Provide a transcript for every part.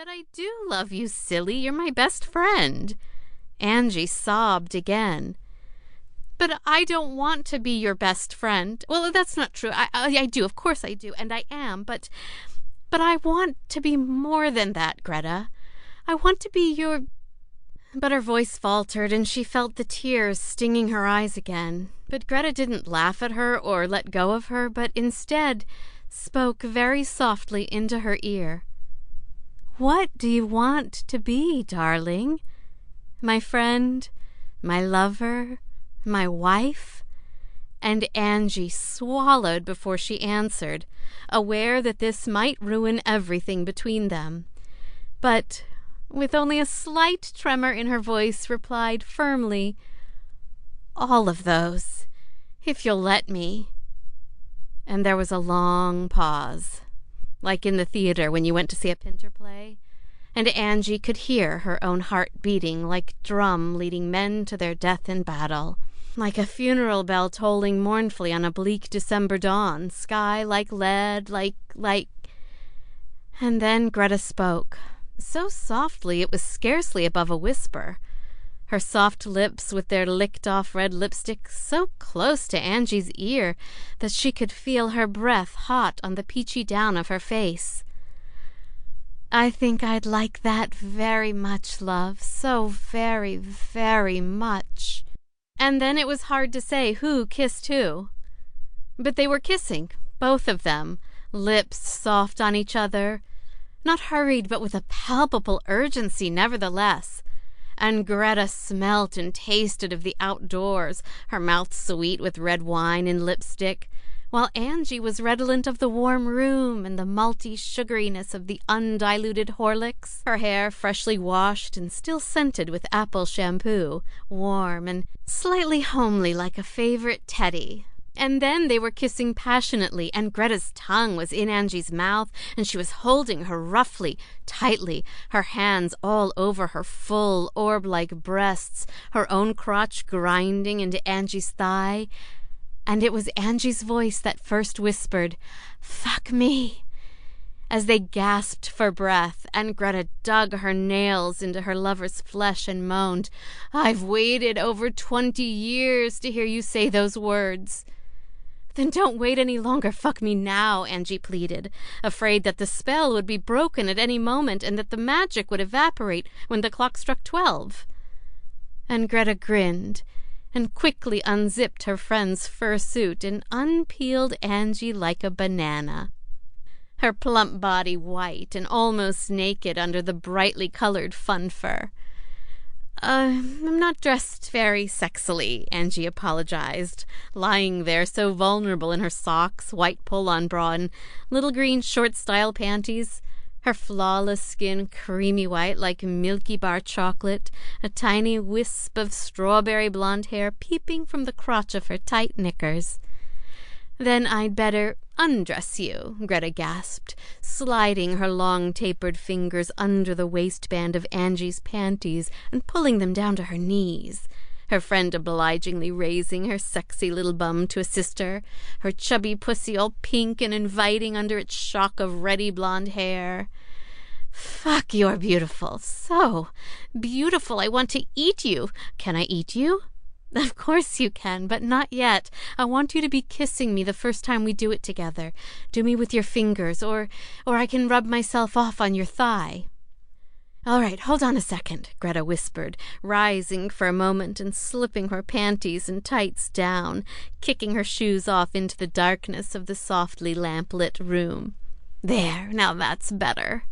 But I do love you, silly. You're my best friend. Angie sobbed again. But I don't want to be your best friend. Well, that's not true. I do. Of course I do. And I am. But I want to be more than that, Greta. I want to be your... But her voice faltered, and she felt the tears stinging her eyes again. But Greta didn't laugh at her or let go of her, but instead spoke very softly into her ear. What do you want to be, darling? My friend? My lover? My wife? And Angie swallowed before she answered, aware that this might ruin everything between them. But, with only a slight tremor in her voice, replied firmly, all of those, if you'll let me. And there was a long pause, like in the theater when you went to see a Pinter play, and Angie could hear her own heart beating like drum leading men to their death in battle, like a funeral bell tolling mournfully on a bleak December dawn, sky like lead, like... And then Greta spoke, so softly it was scarcely above a whisper, her soft lips with their licked-off red lipstick so close to Angie's ear that she could feel her breath hot on the peachy down of her face. I think I'd like that very much, love, so very, very much. And then it was hard to say who kissed who. But they were kissing, both of them, lips soft on each other, not hurried but with a palpable urgency nevertheless. And Greta smelt and tasted of the outdoors, her mouth sweet with red wine and lipstick, while Angie was redolent of the warm room and the malty sugariness of the undiluted Horlicks, her hair freshly washed and still scented with apple shampoo, warm and slightly homely like a favorite teddy. And then they were kissing passionately, and Greta's tongue was in Angie's mouth, and she was holding her roughly, tightly, her hands all over her full, orb-like breasts, her own crotch grinding into Angie's thigh. And it was Angie's voice that first whispered, "Fuck me," as they gasped for breath, and Greta dug her nails into her lover's flesh and moaned, "I've waited over 20 years to hear you say those words." Then don't wait any longer, fuck me now, Angie pleaded, afraid that the spell would be broken at any moment and that the magic would evaporate when the clock struck 12. And Greta grinned and quickly unzipped her friend's fur suit and unpeeled Angie like a banana, her plump body white and almost naked under the brightly colored fun fur. I'm not dressed very sexily," Angie apologized, lying there so vulnerable in her socks, white pull-on bra, and little green short-style panties, her flawless skin creamy white like Milky Bar chocolate, a tiny wisp of strawberry blonde hair peeping from the crotch of her tight knickers. "Then I'd better undress you," Greta gasped, sliding her long tapered fingers under the waistband of Angie's panties and pulling them down to her knees, her friend obligingly raising her sexy little bum to assist her, her chubby pussy all pink and inviting under its shock of reddy blonde hair. "Fuck, you're beautiful, so beautiful I want to eat you. Can I eat you?" "Of course you can, but not yet. I want you to be kissing me the first time we do it together. Do me with your fingers, or I can rub myself off on your thigh." "All right, hold on a second," Greta whispered, rising for a moment and slipping her panties and tights down, kicking her shoes off into the darkness of the softly lamp-lit room. "There, now that's better."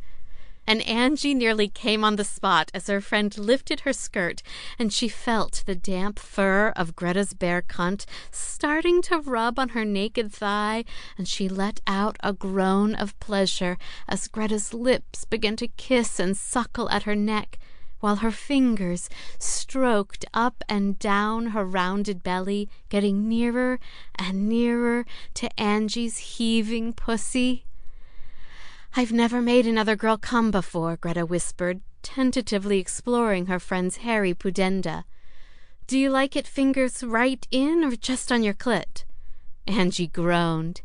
And Angie nearly came on the spot as her friend lifted her skirt, and she felt the damp fur of Greta's bare cunt starting to rub on her naked thigh, and she let out a groan of pleasure as Greta's lips began to kiss and suckle at her neck, while her fingers stroked up and down her rounded belly, getting nearer and nearer to Angie's heaving pussy. "I've never made another girl come before," Greta whispered, tentatively exploring her friend's hairy pudenda. "Do you like it fingers right in or just on your clit?" Angie groaned.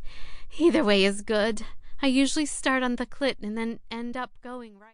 "Either way is good. I usually start on the clit and then end up going right."